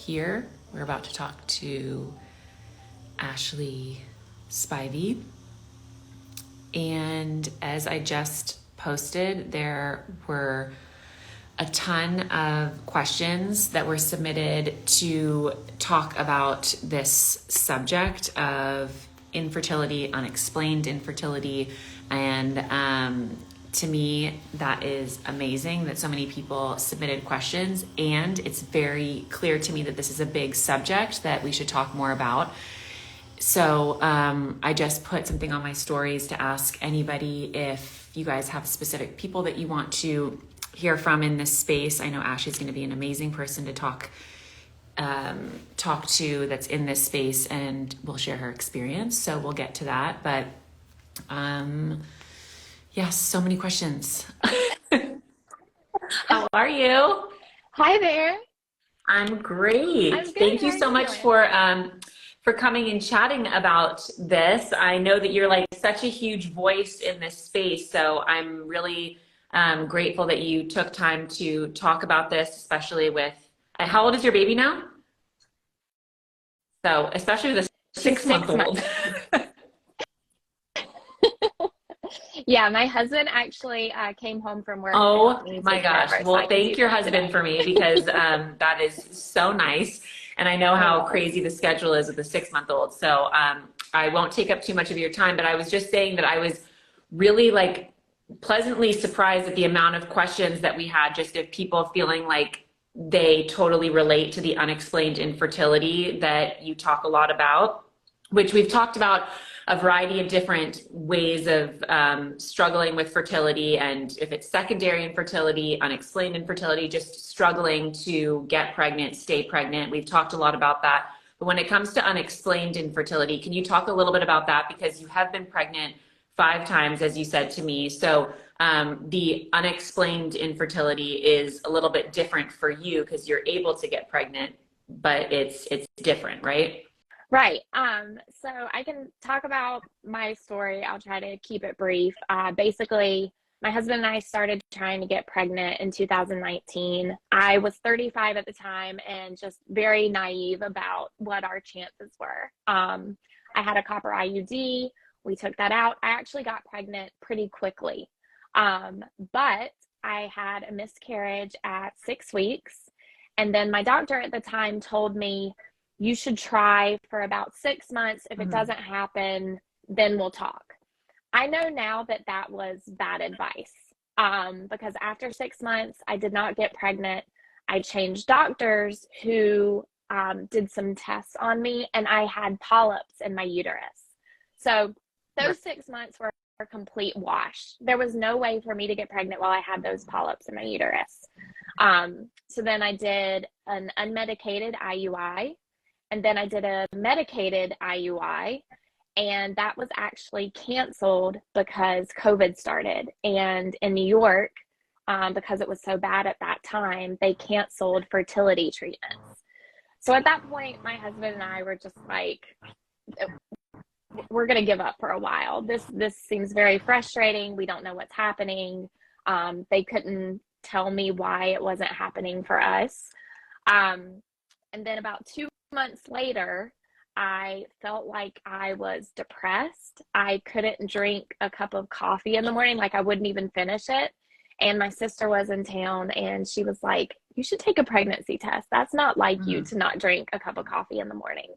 here. We're about to talk to Ashley Spivey. And as I just posted, there were a ton of questions that were submitted to talk about this subject of infertility, unexplained infertility. And to me, that is amazing that so many people submitted questions. And it's very clear to me that this is a big subject that we should talk more about. So I just put something on my stories to ask anybody if you guys have specific people that you want to hear from in this space. I know Ashley's going to be an amazing person to talk to that's in this space, and will share her experience. So we'll get to that. But yes, so many questions. How are you? Hi there. I'm great. I'm good. Thank How you are so you much doing? for coming and chatting about this. I know that you're like such a huge voice in this space, so I'm really grateful that you took time to talk about this, especially with how old is your baby now? So especially with a She's 6 6-month-old. months. Yeah, my husband actually came home from work to help Oh me my take care of gosh. her so I Well, could do thank your this husband today. for me because that is so nice. And I know Oh, how yes. crazy the schedule is with a 6-month-old. So I won't take up too much of your time, but I was just saying that I was really like pleasantly surprised at the amount of questions that we had, just of people feeling like they totally relate to the unexplained infertility that you talk a lot about, which we've talked about a variety of different ways of struggling with fertility, and if it's secondary infertility, unexplained infertility, just struggling to get pregnant, stay pregnant. We've talked a lot about that. But when it comes to unexplained infertility, can you talk a little bit about that? Because you have been pregnant 5 times, as you said to me. So the unexplained infertility is a little bit different for you because you're able to get pregnant, but it's different, right? Right. So I can talk about my story. I'll try to keep it brief. Basically, my husband and I started trying to get pregnant in 2019. I was 35 at the time and just very naive about what our chances were. I had a copper IUD. We took that out. I actually got pregnant pretty quickly. But I had a miscarriage at 6 weeks. And then my doctor at the time told me, you should try for about 6 months. If it Mhm. doesn't happen, then we'll talk. I know now that that was bad advice, because after 6 months, I did not get pregnant. I changed doctors who did some tests on me, and I had polyps in my uterus. So Right. those 6 months were a complete wash. There was no way for me to get pregnant while I had those polyps in my uterus. So then I did an unmedicated IUI. And then I did a medicated IUI, and that was actually canceled because COVID started. And in New York, because it was so bad at that time, they canceled fertility treatments. So at that point, my husband and I were just like, we're going to give up for a while. This seems very frustrating. We don't know what's happening. They couldn't tell me why it wasn't happening for us. And then about 2 months later, I felt like I was depressed. I couldn't drink a cup of coffee in the morning, like I wouldn't even finish it. And my sister was in town and she was like, you should take a pregnancy test. That's not like you Mhm. to not drink a cup of coffee in the morning.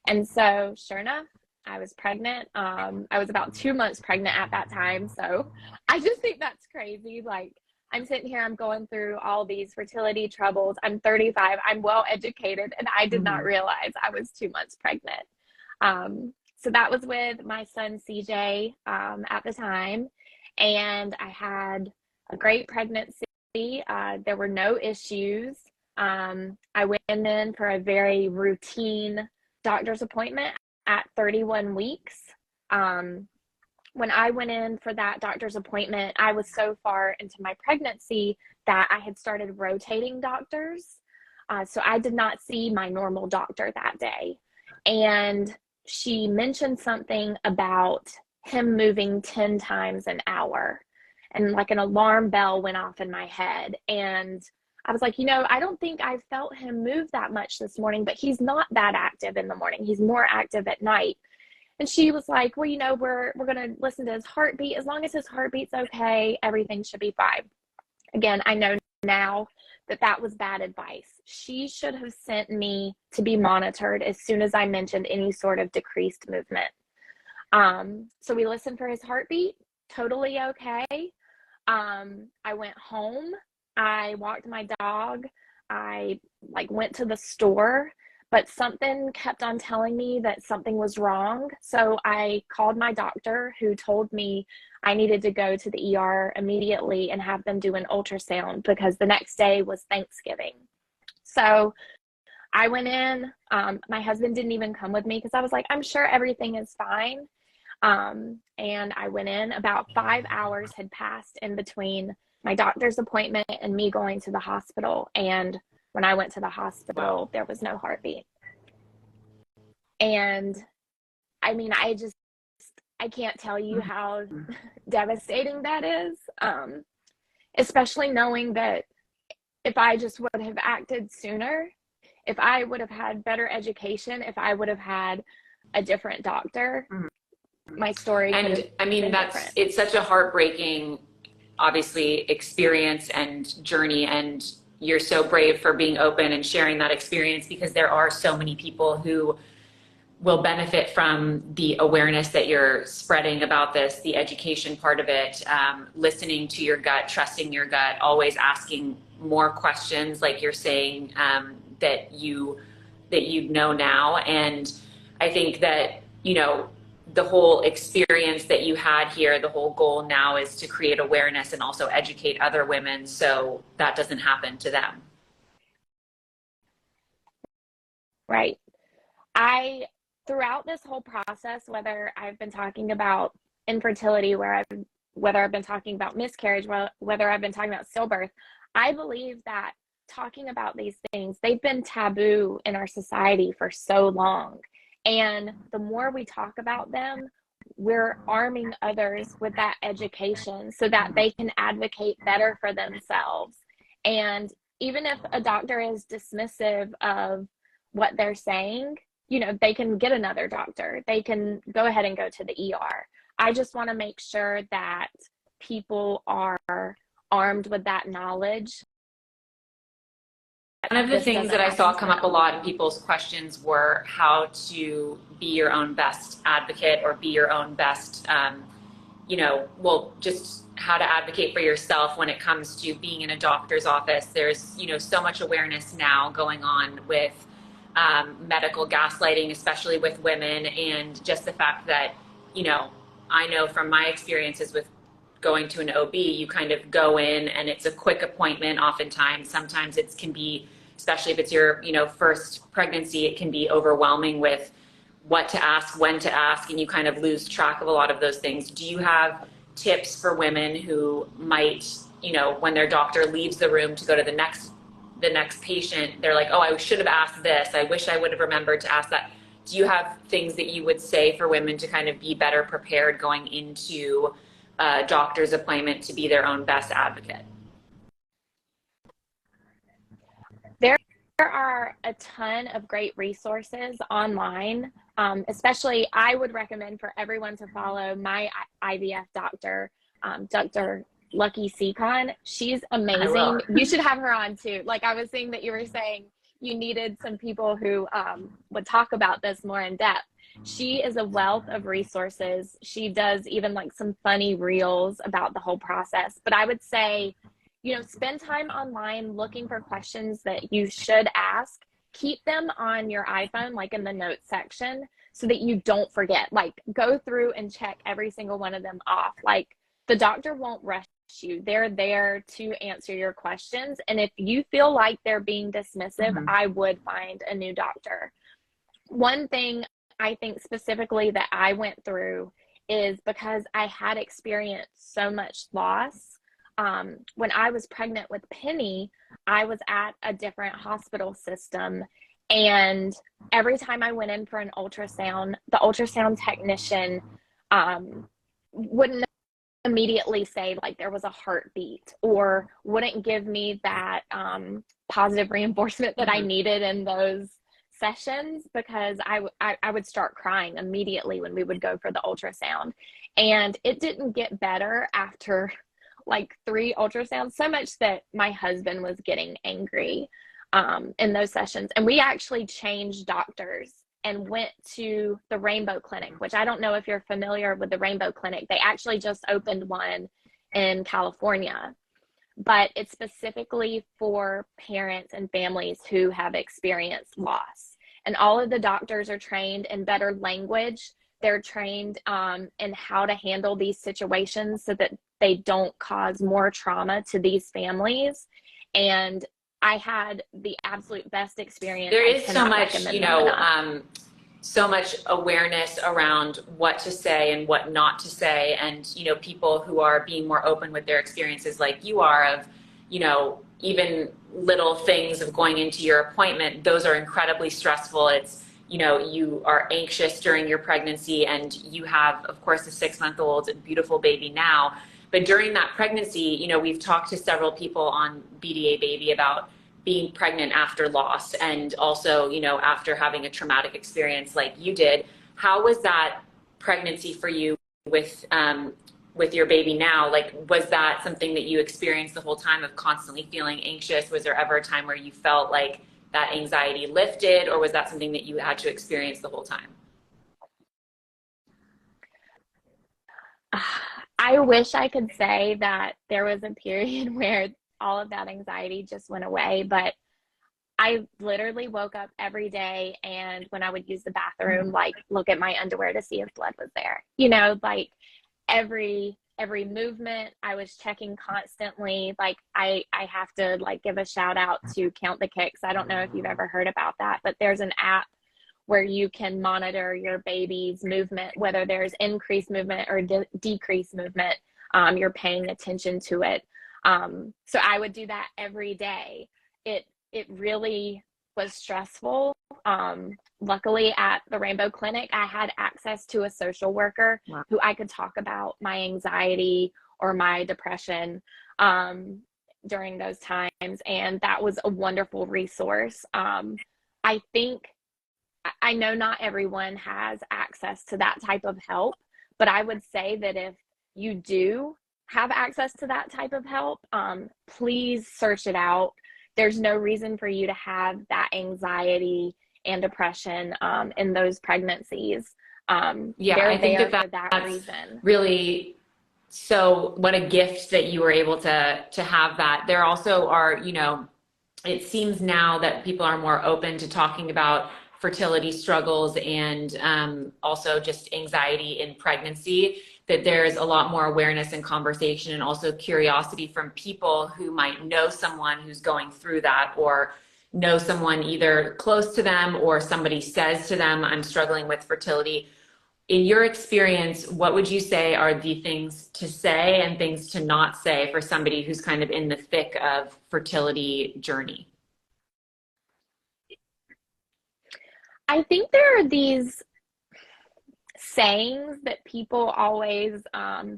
And so, sure enough, I was pregnant. I was about 2 months pregnant at that time. So I just think that's crazy. Like, I'm sitting here, I'm going through all these fertility troubles. I'm 35, I'm well educated, and I did not Mhm. realize I was 2 months pregnant. So that was with my son CJ at the time. And I had a great pregnancy. There were no issues. I went in for a very routine doctor's appointment at 31 weeks. Um, when I went in for that doctor's appointment, I was so far into my pregnancy that I had started rotating doctors. So I did not see my normal doctor that day. And she mentioned something about him moving 10 times an hour. And like an alarm bell went off in my head. And I was like, I don't think I felt him move that much this morning, but he's not that active in the morning. He's more active at night. And she was like, well, we're going to listen to his heartbeat. As long as his heartbeat's okay, everything should be fine. Again, I know now that was bad advice. She should have sent me to be monitored as soon as I mentioned any sort of decreased movement. So we listened for his heartbeat, totally okay. I went home, I walked my dog, I went to the store, but something kept on telling me that something was wrong. So I called my doctor, who told me I needed to go to the ER immediately and have them do an ultrasound because the next day was Thanksgiving. So I went in, my husband didn't even come with me because I was like, I'm sure everything is fine. And I went in. About 5 hours had passed in between my doctor's appointment and me going to the hospital. And when I went to the hospital, there was no heartbeat. And I mean, I can't tell you how devastating that is, especially knowing that if I just would have acted sooner, if I would have had better education, if I would have had a different doctor, my story could have been different. It's such a heartbreaking, obviously, experience and journey, and you're so brave for being open and sharing that experience, because there are so many people who will benefit from the awareness that you're spreading about this, the education part of it, listening to your gut, trusting your gut, always asking more questions, like you're saying, that you know now. And I think that, the whole experience that you had here, the whole goal now is to create awareness and also educate other women so that doesn't happen to them. Right. Throughout this whole process, whether I've been talking about infertility, whether I've been talking about miscarriage, whether I've been talking about stillbirth, I believe that talking about these things, they've been taboo in our society for so long. And the more we talk about them, we're arming others with that education so that they can advocate better for themselves. And even if a doctor is dismissive of what they're saying, they can get another doctor. They can go ahead and go to the ER. I just want to make sure that people are armed with that knowledge. One of the things that I saw come up a lot in people's questions were how to be your own best advocate, or be your own best, just how to advocate for yourself when it comes to being in a doctor's office. There's, so much awareness now going on with medical gaslighting, especially with women, and just the fact that, I know from my experiences with going to an OB, you kind of go in and it's a quick appointment oftentimes. Sometimes it can be, especially if it's your, first pregnancy, it can be overwhelming with what to ask, when to ask, and you kind of lose track of a lot of those things. Do you have tips for women who might, when their doctor leaves the room to go to the next patient, they're like, oh, I should have asked this. I wish I would have remembered to ask that. Do you have things that you would say for women to kind of be better prepared going into a doctor's appointment to be their own best advocate? There are a ton of great resources online. Especially, I would recommend for everyone to follow my IVF doctor, Dr. Lucky Seacon. She's amazing. You should have her on too. Like I was saying that you were saying you needed some people who would talk about this more in depth. She is a wealth of resources. She does even some funny reels about the whole process. But I would say, spend time online looking for questions that you should ask. Keep them on your iPhone, in the notes section, so that you don't forget. Go through and check every single one of them off. The doctor won't rush you. They're there to answer your questions. And if you feel like they're being dismissive, I would find a new doctor. One thing I think specifically that I went through is because I had experienced so much loss. When I was pregnant with Penny, I was at a different hospital system. And every time I went in for an ultrasound, the ultrasound technician wouldn't immediately say like there was a heartbeat, or wouldn't give me that positive reinforcement that I needed in those sessions, because I would start crying immediately when we would go for the ultrasound. And it didn't get better after like 3 ultrasounds, so much that my husband was getting angry in those sessions. And we actually changed doctors and went to the Rainbow Clinic, which I don't know if you're familiar with the Rainbow Clinic. They actually just opened one in California, but it's specifically for parents and families who have experienced loss. And all of the doctors are trained in better language. They're trained in how to handle these situations so that they don't cause more trauma to these families. And I had the absolute best experience. There is so much, so much awareness around what to say and what not to say. And, people who are being more open with their experiences like you are of, even little things of going into your appointment, those are incredibly stressful. It's, you are anxious during your pregnancy, and you have, of course, a 6-month-old beautiful baby now. But during that pregnancy, we've talked to several people on BDA Baby about being pregnant after loss, and also, after having a traumatic experience like you did. How was that pregnancy for you with your baby now? Like, was that something that you experienced the whole time of constantly feeling anxious? Was there ever a time where you felt like that anxiety lifted, or was that something that you had to experience the whole time? I wish I could say that there was a period where all of that anxiety just went away, but I literally woke up every day, and when I would use the bathroom, like look at my underwear to see if blood was there. Like every movement I was checking constantly. Like I have to like give a shout out to Count the Kicks. I don't know if you've ever heard about that, but there's an app where you can monitor your baby's movement, whether there's increased movement or decreased movement. You're paying attention to it. So I would do that every day. It really was stressful. Luckily at the Rainbow Clinic, I had access to a social worker who I could talk about my anxiety or my depression during those times. And that was a wonderful resource. I know not everyone has access to that type of help, but I would say that if you do have access to that type of help, please search it out. There's no reason for you to have that anxiety and depression in those pregnancies. I think that's reason. Really, so what a gift that you were able to have that. There also are, it seems now that people are more open to talking about fertility struggles and also just anxiety in pregnancy, that there's a lot more awareness and conversation, and also curiosity from people who might know someone who's going through that, or know someone either close to them, or somebody says to them, I'm struggling with fertility. In your experience, what would you say are the things to say and things to not say for somebody who's kind of in the thick of fertility journey? I think there are these sayings that people always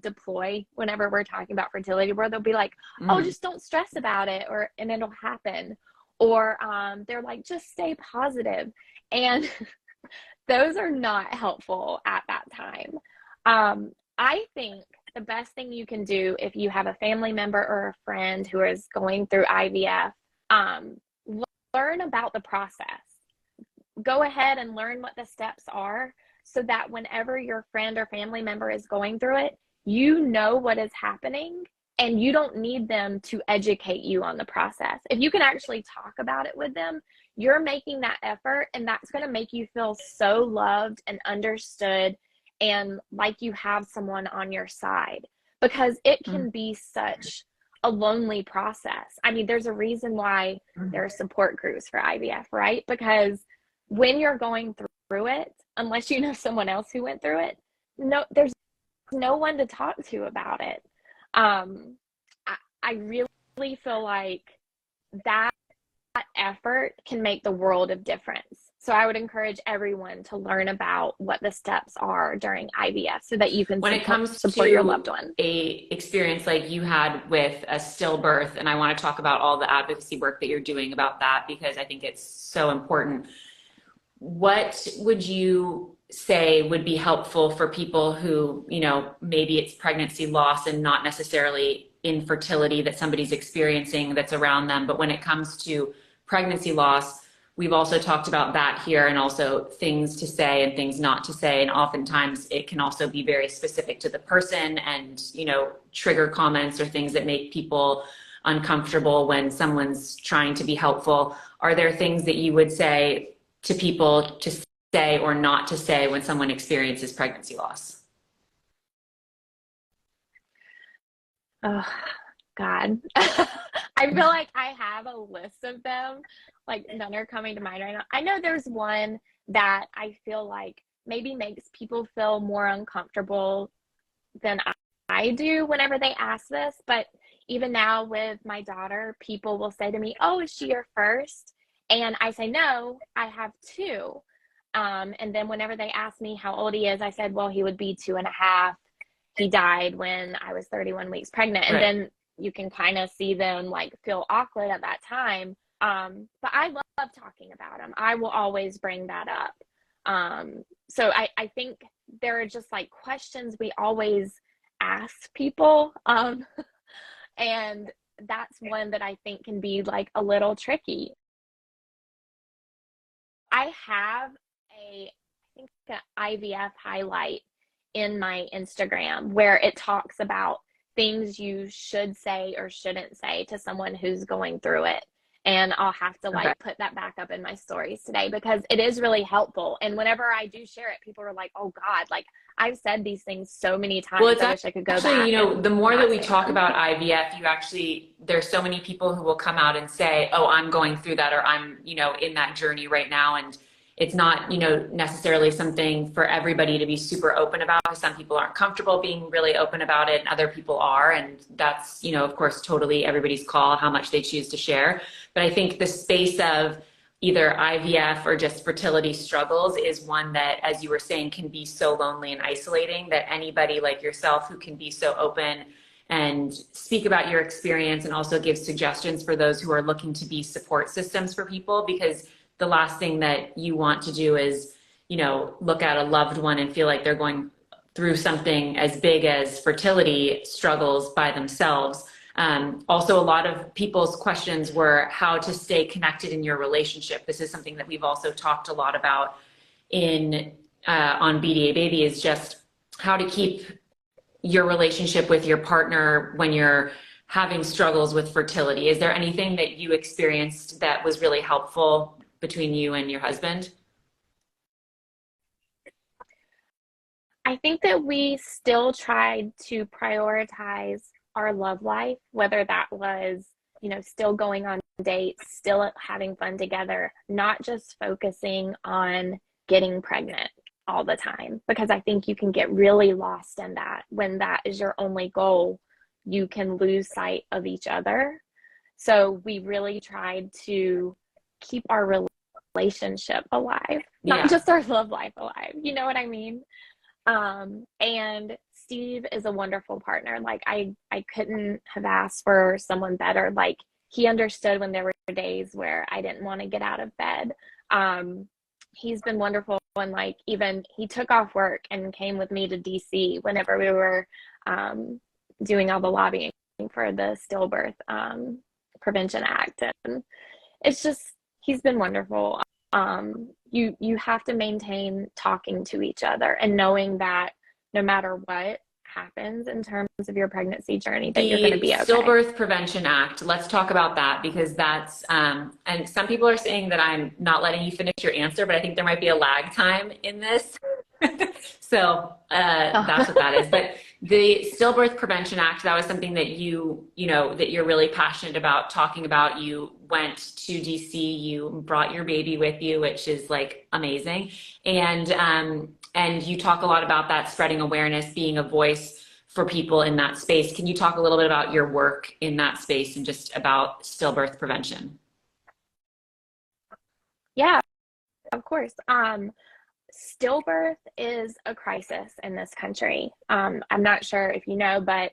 deploy whenever we're talking about fertility, where they'll be like, oh, just don't stress about it, and it'll happen. Or they're like, just stay positive. And those are not helpful at that time. I think the best thing you can do if you have a family member or a friend who is going through IVF, learn about the process. Go ahead and learn what the steps are, so that whenever your friend or family member is going through it, you know what is happening, and you don't need them to educate you on the process. If you can actually talk about it with them, you're making that effort, and that's going to make you feel so loved and understood, and like you have someone on your side, because it can be such a lonely process. I mean, there's a reason why there are support groups for IVF, right? Because when you're going through it, unless you know someone else who went through it, there's no one to talk to about it. I really feel like that effort can make the world of difference. So I would encourage everyone to learn about what the steps are during IVF so that you can When it comes support your to loved one. a experience like you had with a stillbirth, and I want to talk about all the advocacy work that you're doing about that because I think it's so important. What would you say would be helpful for people who, you know, maybe it's pregnancy loss and not necessarily infertility that somebody's experiencing that's around them, but when it comes to pregnancy loss, we've also talked about that here, and also things to say and things not to say. And oftentimes it can also be very specific to the person and, you know, trigger comments or things that make people uncomfortable when someone's trying to be helpful. Are there things that you would say to people to say or not to say when someone experiences pregnancy loss? Oh, God. I feel like I have a list of them. Like, none are coming to mind right now. I know there's one that I feel like maybe makes people feel more uncomfortable than I do whenever they ask this. But even now with my daughter, people will say to me, "Oh, is she your first?" And I say, "No, I have two." And then whenever they ask me how old he is, I said, "Well, he would be 2.5. He died when I was 31 weeks pregnant." And Right. then you can kind of see them like feel awkward at that time. But I love talking about him. I will always bring that up. So I think there are just like questions we always ask people. And that's one that I think can be like a little tricky. I have I think an IVF highlight in my Instagram where it talks about things you should say or shouldn't say to someone who's going through it. And I'll have to like put that back up in my stories today because it is really helpful. And whenever I do share it, people are like, "Oh God, like I've said these things so many times. Well, it's I wish I could go actually, back." you know, And the more not that we say talk them. about IVF, you actually, there's so many people who will come out and say, "Oh, I'm going through that," or "I'm, you know, in that journey right now." And it's not, you know, necessarily something for everybody to be super open about. Some people aren't comfortable being really open about it and other people are. And that's, you know, of course, totally everybody's call, how much they choose to share. But I think the space of either IVF or just fertility struggles is one that, as you were saying, can be so lonely and isolating that anybody like yourself who can be so open and speak about your experience and also give suggestions for those who are looking to be support systems for people, because the last thing that you want to do is, you know, look at a loved one and feel like they're going through something as big as fertility struggles by themselves. Also, a lot of people's questions were how to stay connected in your relationship. This is something that we've also talked a lot about in on BDA Baby, is just how to keep your relationship with your partner when you're having struggles with fertility. Is there anything that you experienced that was really helpful between you and your husband? I think that we still tried to prioritize our love life, whether that was, you know, still going on dates, still having fun together, not just focusing on getting pregnant all the time, because I think you can get really lost in that. When that is your only goal, you can lose sight of each other. So we really tried to keep our relationship alive, not Yeah. just our love life alive. You know what I mean? And Steve is a wonderful partner. Like I couldn't have asked for someone better. Like he understood when there were days where I didn't want to get out of bed. He's been wonderful. And like, even he took off work and came with me to DC whenever we were, doing all the lobbying for the Stillbirth, Prevention Act. And it's just, he's been wonderful. You have to maintain talking to each other and knowing that no matter what happens in terms of your pregnancy journey, that you're going to be okay. The Stillbirth Prevention Act, let's talk about that, because that's, and some people are saying that I'm not letting you finish your answer, but I think there might be a lag time in this. So that's what that is. But the Stillbirth Prevention Act, that was something that you know, that you're really passionate about talking about. You went to DC, you brought your baby with you, which is like amazing. And you talk a lot about that, spreading awareness, being a voice for people in that space. Can you talk a little bit about your work in that space and just about stillbirth prevention? Yeah, of course. Stillbirth is a crisis in this country. I'm not sure if you know, but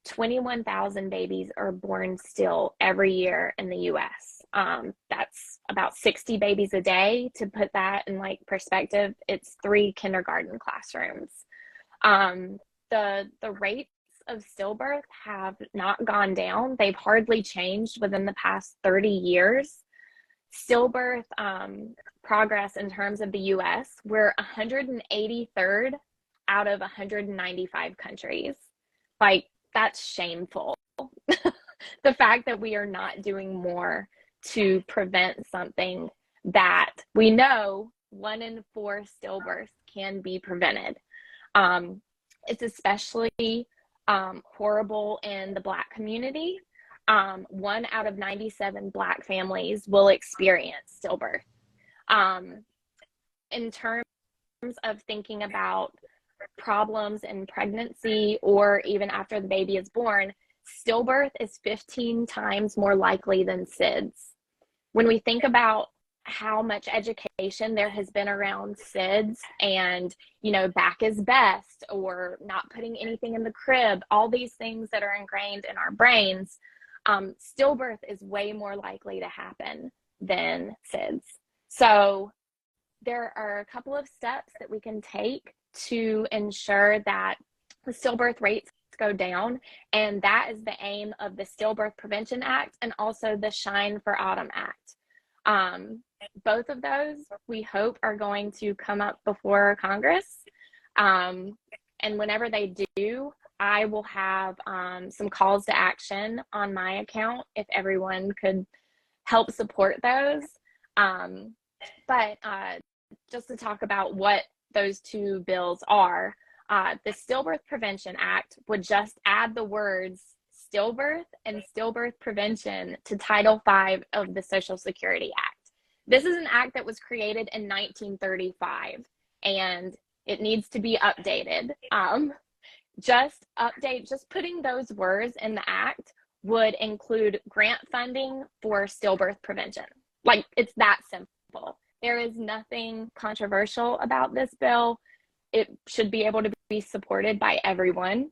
21,000 babies are born still every year in the US. That's about 60 babies a day. To put that in like perspective, it's 3 kindergarten classrooms. The rates of stillbirth have not gone down. They've hardly changed within the past 30 years. Stillbirth progress in terms of the US, we're 183rd out of 195 countries. Like, that's shameful. The fact that we are not doing more to prevent something that we know 1 in 4 stillbirths can be prevented. It's especially horrible in the Black community. 1 out of 97 Black families will experience stillbirth. In terms of thinking about problems in pregnancy or even after the baby is born, stillbirth is 15 times more likely than SIDS. When we think about how much education there has been around SIDS and, back is best, or not putting anything in the crib, all these things that are ingrained in our brains, stillbirth is way more likely to happen than SIDS. So there are a couple of steps that we can take to ensure that the stillbirth rates go down, and that is the aim of the Stillbirth Prevention Act and also the Shine for Autumn Act. Both of those, we hope, are going to come up before Congress, and whenever they do, I will have some calls to action on my account if everyone could help support those. But just to talk about what those 2 bills are, the Stillbirth Prevention Act would just add the words stillbirth and stillbirth prevention to Title V of the Social Security Act. This is an act that was created in 1935, and it needs to be updated. Just putting those words in the act would include grant funding for stillbirth prevention. Like, it's that simple. There is nothing controversial about this bill. It should be able to be supported by everyone.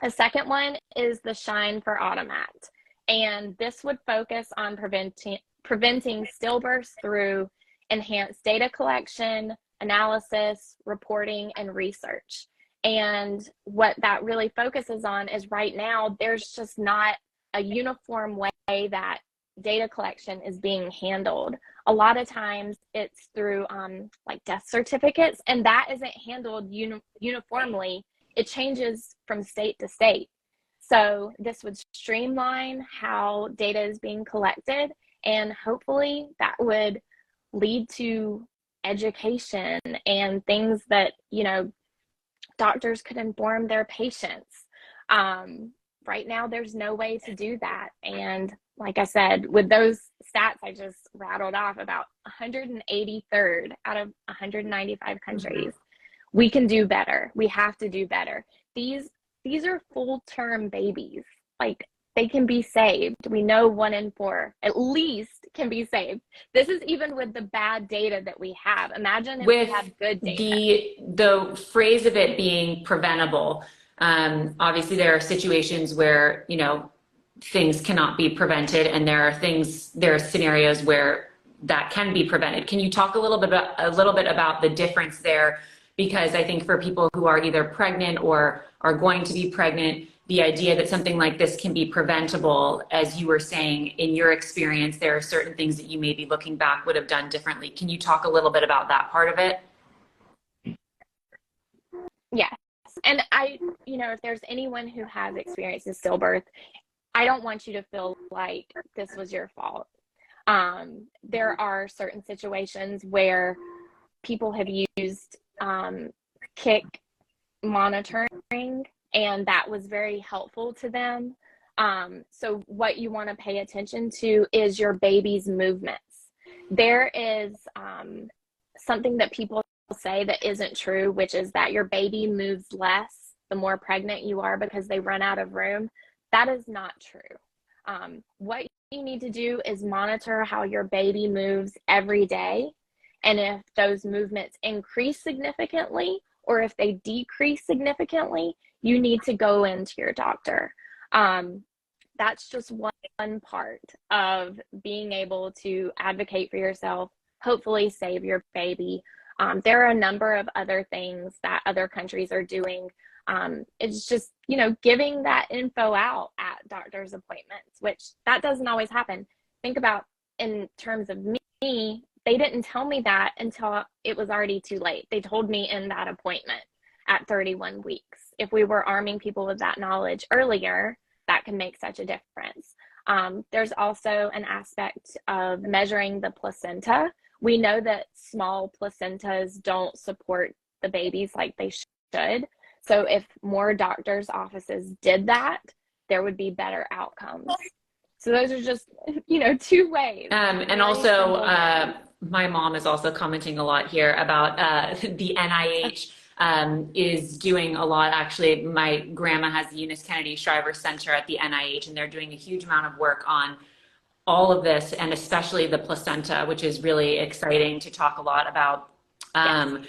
The second one is the Shine for Autumn Act. And this would focus on preventing stillbirths through enhanced data collection, analysis, reporting, and research. And what that really focuses on is, right now, there's just not a uniform way that data collection is being handled. A lot of times it's through like death certificates, and that isn't handled uniformly. It changes from state to state. So this would streamline how data is being collected, and hopefully that would lead to education and things that, doctors could inform their patients. Right now, there's no way to do that. And like I said, with those stats I just rattled off, about 183rd out of 195 countries, we can do better. We have to do better. These are full-term babies. Like, they can be saved. We know 1 in 4 at least can be saved. This is even with the bad data that we have. Imagine if we had good data. The phrase of it being preventable. Obviously, there are situations where, things cannot be prevented, and there are scenarios where that can be prevented. Can you talk a little bit about the difference there? Because I think for people who are either pregnant or are going to be pregnant, the idea that something like this can be preventable, as you were saying, in your experience, there are certain things that you maybe looking back would have done differently. Can you talk a little bit about that part of it? Yes. And if there's anyone who has experienced a stillbirth, I don't want you to feel like this was your fault. There are certain situations where people have used kick monitoring, and that was very helpful to them. So what you want to pay attention to is your baby's movements. There is something that people say that isn't true, which is that your baby moves less the more pregnant you are because they run out of room. That is not true. What you need to do is monitor how your baby moves every day. And if those movements increase significantly or if they decrease significantly, you need to go into your doctor. That's just one part of being able to advocate for yourself, hopefully save your baby. There are a number of other things that other countries are doing. It's just, giving that info out at doctor's appointments, which that doesn't always happen. Think about in terms of me, they didn't tell me that until it was already too late. They told me in that appointment at 31 weeks. If we were arming people with that knowledge earlier, that can make such a difference. There's also an aspect of measuring the placenta. We know that small placentas don't support the babies like they should. So if more doctors' offices did that, there would be better outcomes. So those are just, two ways. And also, my mom is also commenting a lot here about the NIH is doing a lot. Actually, my grandma has the Eunice Kennedy Shriver Center at the NIH, and they're doing a huge amount of work on all of this, and especially the placenta, which is really exciting to talk a lot about. Yes.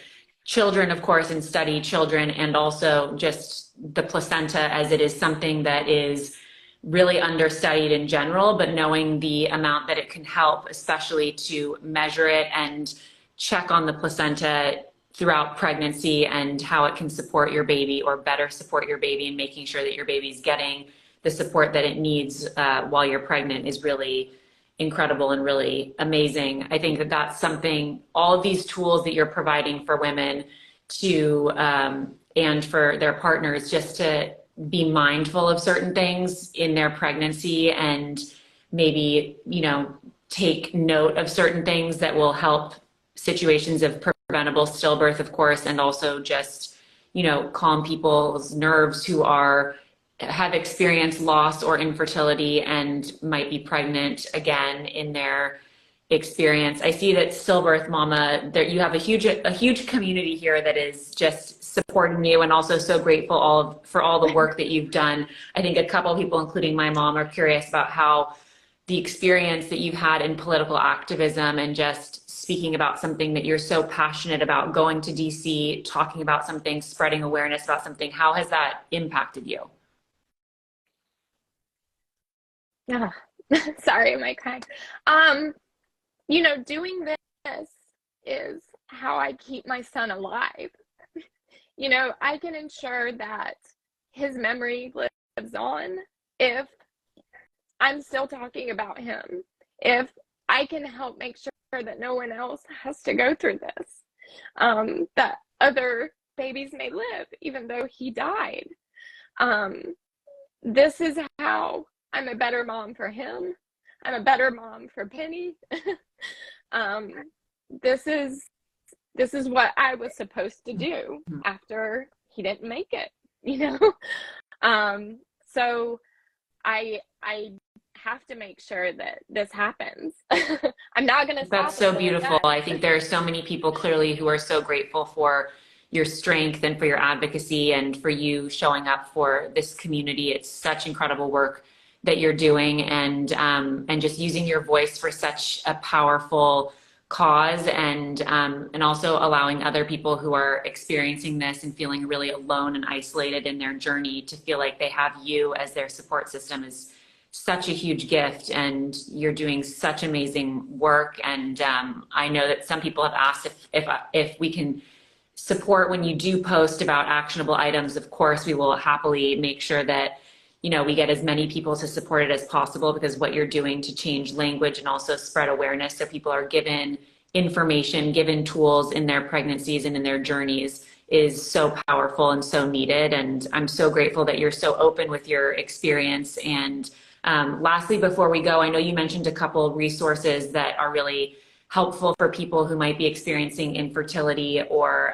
Children, of course, and study children, and also just the placenta, as it is something that is really understudied in general, but knowing the amount that it can help, especially to measure it and check on the placenta throughout pregnancy and how it can support your baby or better support your baby, and making sure that your baby's getting the support that it needs while you're pregnant is really incredible and really amazing. I think that that's something, all of these tools that you're providing for women to, and for their partners, just to be mindful of certain things in their pregnancy, and maybe, take note of certain things that will help situations of preventable stillbirth, of course, and also just, calm people's nerves who have experienced loss or infertility and might be pregnant again in their experience. I see that Stillbirth Mama, there you have a huge community here that is just supporting you, and also so grateful for all the work that you've done. I think a couple of people, including my mom, are curious about how the experience that you've had in political activism and just speaking about something that you're so passionate about, going to DC, talking about something, spreading awareness about something, how has that impacted you? Yeah. Sorry, am I crying? Doing this is how I keep my son alive. I can ensure that his memory lives on if I'm still talking about him, if I can help make sure that no one else has to go through this, that other babies may live even though he died. This is how I'm a better mom for him. I'm a better mom for Penny. This is what I was supposed to do after he didn't make it, So I have to make sure that this happens. I'm not going to stop. That's so beautiful. I think there are so many people clearly who are so grateful for your strength and for your advocacy and for you showing up for this community. It's such incredible work that you're doing, and just using your voice for such a powerful cause, and also allowing other people who are experiencing this and feeling really alone and isolated in their journey to feel like they have you as their support system is such a huge gift. And you're doing such amazing work. And I know that some people have asked if we can support when you do post about actionable items. Of course, we will happily make sure that we get as many people to support it as possible, because what you're doing to change language and also spread awareness so people are given information, given tools in their pregnancies and in their journeys is so powerful and so needed. And I'm so grateful that you're so open with your experience. And lastly, before we go, I know you mentioned a couple of resources that are really helpful for people who might be experiencing infertility or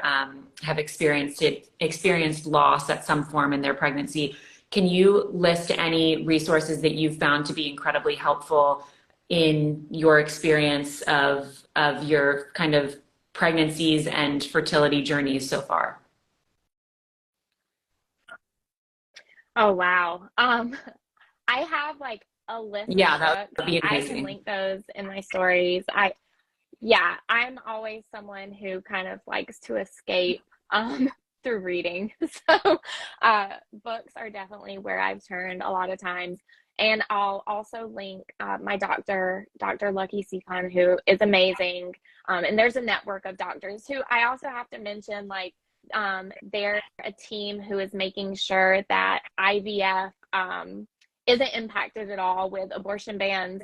have experienced loss at some form in their pregnancy. Can you list any resources that you've found to be incredibly helpful in your experience of your kind of pregnancies and fertility journeys so far? Oh, wow. I have a list Yeah, of that books. would be I can amazing. link those in my stories. Yeah, I'm always someone who kind of likes to escape through reading. So books are definitely where I've turned a lot of times. And I'll also link my doctor, Dr. Lucky Sikon, who is amazing. And there's a network of doctors who I also have to mention, like, they're a team who is making sure that IVF isn't impacted at all with abortion bans.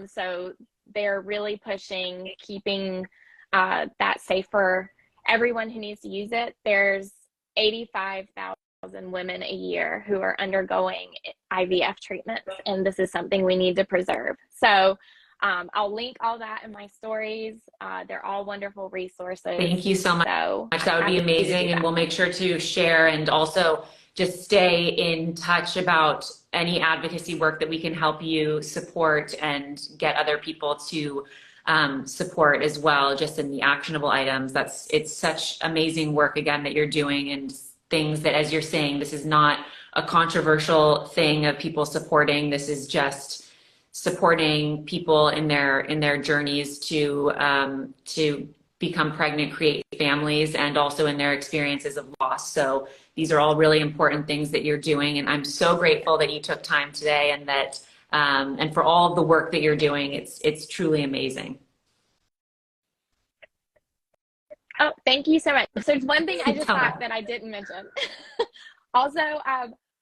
So they're really pushing keeping that safe for everyone who needs to use it. There's 85,000 women a year who are undergoing IVF treatments, and this is something we need to preserve. So I'll link all that in my stories. They're all wonderful resources. Thank you so much. So That would be amazing. And we'll make sure to share and also just stay in touch about any advocacy work that we can help you support and get other people to support as well, just in the actionable items. It's such amazing work, again, that you're doing, and things that, as you're saying, this is not a controversial thing of people supporting. This is just supporting people in their journeys to become pregnant, create families, and also in their experiences of loss. So these are all really important things that you're doing, and I'm so grateful that you took time today, and that and for all of the work that you're doing. It's truly amazing. Oh, thank you so much. So there's one thing I just thought that I didn't mention. Also,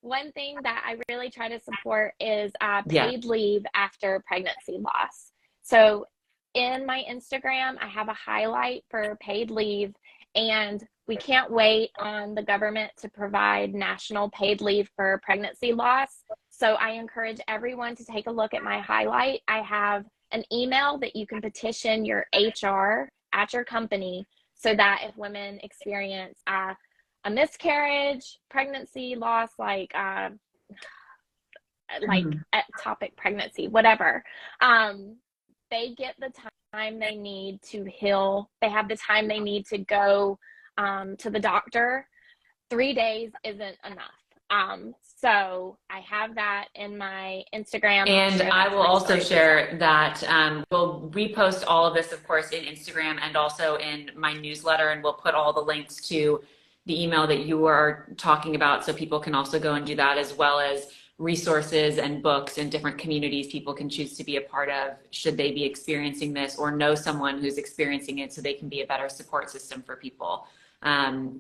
one thing that I really try to support is paid leave after pregnancy loss. So in my Instagram, I have a highlight for paid leave, and we can't wait on the government to provide national paid leave for pregnancy loss. So I encourage everyone to take a look at my highlight. I have an email that you can petition your HR at your company, so that if women experience a miscarriage, pregnancy loss, like ectopic pregnancy, whatever, they get the time they need to heal. They have the time they need to go to the doctor. 3 days isn't enough. So I have that in my Instagram. And I will also share that we'll repost all of this, of course, in Instagram and also in my newsletter, and we'll put all the links to the email that you are talking about, so people can also go and do that, as well as resources and books and different communities people can choose to be a part of should they be experiencing this or know someone who's experiencing it, so they can be a better support system for people.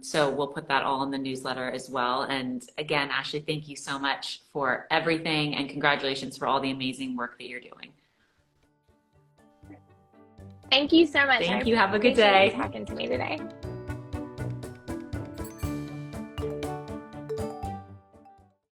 So we'll put that all in the newsletter as well. And again, Ashley, thank you so much for everything, and congratulations for all the amazing work that you're doing. Thank you so much. Thank you. Have a good day. Talking to me today.